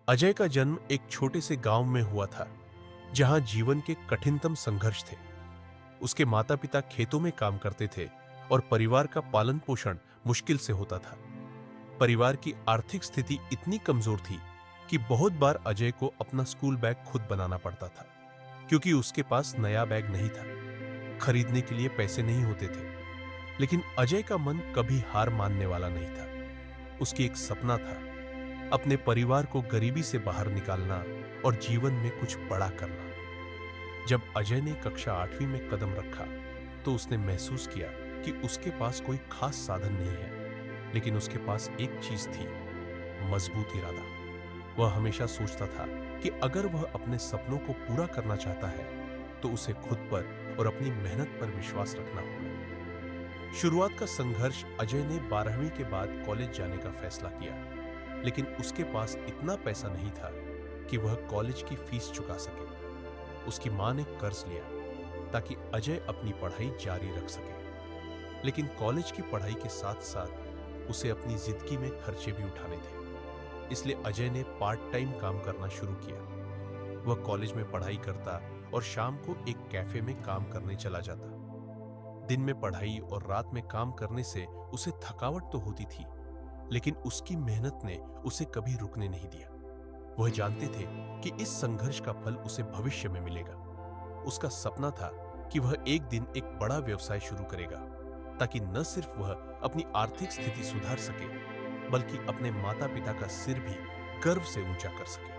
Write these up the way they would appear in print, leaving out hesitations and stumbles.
अजय का जन्म एक छोटे से गांव में हुआ था, जहां जीवन के कठिनतम संघर्ष थे। उसके माता-पिता खेतों में काम करते थे और परिवार का पालन-पोषण मुश्किल से होता था। परिवार की आर्थिक स्थिति इतनी कमजोर थी कि बहुत बार अजय को अपना स्कूल बैग खुद बनाना पड़ता था, क्योंकि उसके पास नया बैग नहीं था। खरीदने के लिए पैसे नहीं होते थे। लेकिन अजय का मन कभी हार मानने वाला नहीं था। उसकी एक सपना था, अपने परिवार को गरीबी से बाहर निकालना और जीवन में कुछ बड़ा करना। जब अजय ने कक्षा 8वीं में कदम रखा, तो उसने महसूस किया कि उसके पास कोई खास साधन नहीं है, लेकिन उसके पास एक चीज थी, मजबूत इरादा। वह हमेशा सोचता था कि अगर वह अपने सपनों को पूरा करना चाहता है, तो उसे खुद पर और अपनी मेहनत पर विश्वास रखना होगा। शुरुआत का संघर्ष अजय ने 12वीं के बाद कॉलेज जाने का फैसला किया, लेकिन उसके पास इतना पैसा नहीं था कि वह कॉलेज की फीस चुका सके। उसकी मां ने कर्ज लिया ताकि अजय अपनी पढ़ाई जारी रख सके। लेकिन कॉलेज की पढ़ाई के साथ साथ उसे अपनी जिंदगी में खर्चे भी उठाने थे। इसलिए अजय ने पार्ट टाइम काम करना शुरू किया। वह कॉलेज में पढ़ाई करता और शाम को एक कैफे में काम करने चला जाता। दिन में पढ़ाई और रात में काम करने से उसे थकावट तो होती थी, लेकिन उसकी मेहनत ने उसे कभी रुकने नहीं दिया। वह जानते थे कि इस संघर्ष का फल उसे भविष्य में मिलेगा। उसका सपना था कि वह एक दिन एक बड़ा व्यवसाय शुरू करेगा, ताकि न सिर्फ वह अपनी आर्थिक स्थिति सुधार सके, बल्कि अपने माता-पिता का सिर भी गर्व से ऊंचा कर सके।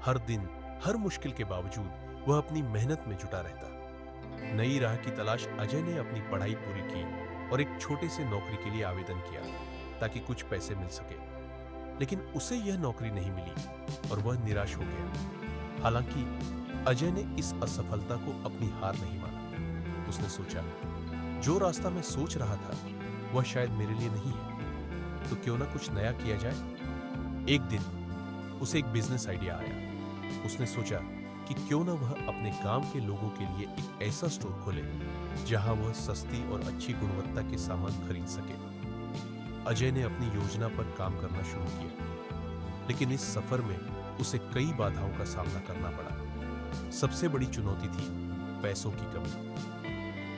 हर दिन, हर मुश्किल के बावजूद वह अपनी मेहनत में जुटा रहता। नई राह की तलाश अजय ने अपनी पढ़ाई पूरी की और एक छोटे से नौकरी के लिए आवेदन किया, ताकि कुछ पैसे मिल सके। लेकिन उसे यह नौकरी नहीं मिली और वह निराश हो गया। हालांकि अजय ने इस असफलता को अपनी हार नहीं माना। उसने सोचा, जो रास्ता मैं सोच रहा था वह शायद मेरे लिए नहीं है, तो क्यों ना कुछ नया किया जाए। एक दिन उसे एक बिजनेस आइडिया आया। उसने सोचा कि क्यों ना वह अपने गांव के लोगों के लिए एक ऐसा स्टोर खोले जहां वह सस्ती और अच्छी गुणवत्ता के सामान खरीद सके। अजय ने अपनी योजना पर काम करना शुरू किया, लेकिन इस सफर में उसे कई बाधाओं का सामना करना पड़ा। सबसे बड़ी चुनौती थी पैसों की कमी।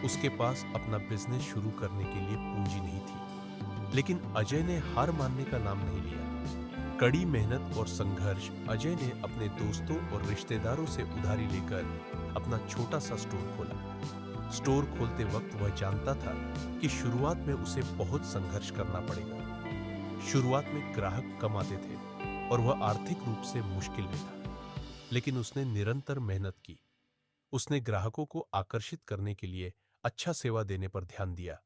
उसके पास अपना बिजनेस शुरू करने के लिए पूंजी नहीं थी। लेकिन अजय ने हार मानने का नाम नहीं लिया। कड़ी मेहनत और संघर्ष अजय ने अपने दोस्तों और रिश्तेदारों से उधारी लेकर अपना छोटा सा स्टोर खोला। स्टोर खोलते वक्त वह जानता था कि शुरुआत में उसे बहुत संघर्ष करना पड़ेगा। शुरुआत में ग्राहक कम आते थे और वह आर्थिक रूप से मुश्किल में था। लेकिन उसने निरंतर मेहनत की। उसने ग्राहकों को आकर्षित करने के लिए अच्छा सेवा देने पर ध्यान दिया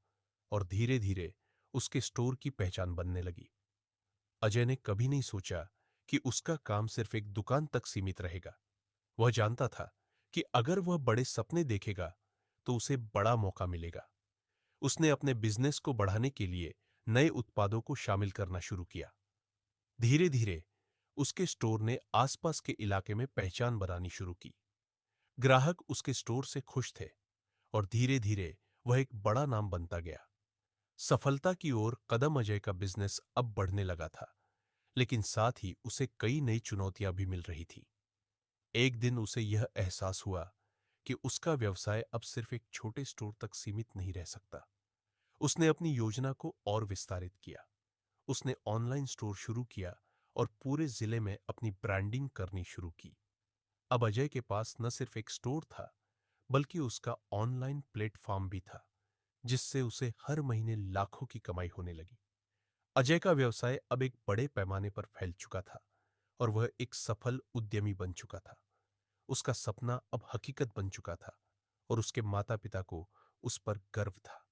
और धीरे धीरे उसके स्टोर की पहचान बनने लगी। अजय ने कभी नहीं सोचा कि उसका काम सिर्फ एक दुकान तक सीमित रहेगा। वह जानता था कि अगर वह बड़े सपने देखेगा, तो उसे बड़ा मौका मिलेगा। उसने अपने बिजनेस को बढ़ाने के लिए नए उत्पादों को शामिल करना शुरू किया। धीरे धीरे उसके स्टोर ने आसपास के इलाके में पहचान बनानी शुरू की। ग्राहक उसके स्टोर से खुश थे और धीरे धीरे वह एक बड़ा नाम बनता गया। सफलता की ओर कदम अजय का बिजनेस अब बढ़ने लगा था, लेकिन साथ ही उसे कई नई चुनौतियां भी मिल रही थी। एक दिन उसे यह एहसास हुआ कि उसका व्यवसाय अब सिर्फ एक छोटे स्टोर तक सीमित नहीं रह सकता। उसने अपनी योजना को और विस्तारित किया। उसने ऑनलाइन स्टोर शुरू किया और पूरे जिले में अपनी ब्रांडिंग करनी शुरू की। अब अजय के पास न सिर्फ एक स्टोर था, बल्कि उसका ऑनलाइन प्लेटफॉर्म भी था, जिससे उसे हर महीने लाखों की कमाई होने लगी। अजय का व्यवसाय अब एक बड़े पैमाने पर फैल चुका था और वह एक सफल उद्यमी बन चुका था। उसका सपना अब हकीकत बन चुका था और उसके माता-पिता को उस पर गर्व था।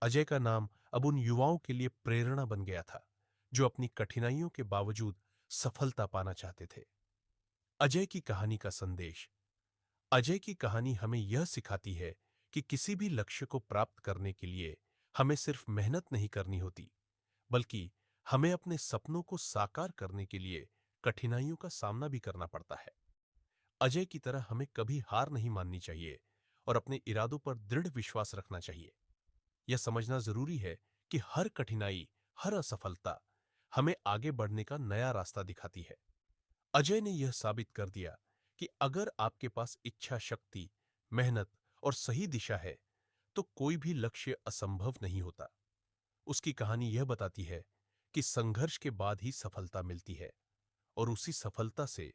अजय का नाम अब उन युवाओं के लिए प्रेरणा बन गया था, जो अपनी कठिनाइयों के बावजूद सफलता पाना चाहते थे। अजय की कहानी का संदेश। अजय की कहानी हमें यह सिखाती है कि किसी भी लक्ष्य को प्राप्त करने के लिए हमें सिर्फ मेहनत नहीं करनी होती, बल्कि हमें अपने सपनों को साकार करने के लिए कठिनाइयों का सामना भी करना पड़ता है। अजय की तरह हमें कभी हार नहीं माननी चाहिए और अपने इरादों पर दृढ़ विश्वास रखना चाहिए। यह समझना जरूरी है कि हर कठिनाई, हर असफलता हमें आगे बढ़ने का नया रास्ता दिखाती है। अजय ने यह साबित कर दिया कि अगर आपके पास इच्छा शक्ति, मेहनत और सही दिशा है, तो कोई भी लक्ष्य असंभव नहीं होता। उसकी कहानी यह बताती है कि संघर्ष के बाद ही सफलता मिलती है और उसी सफलता से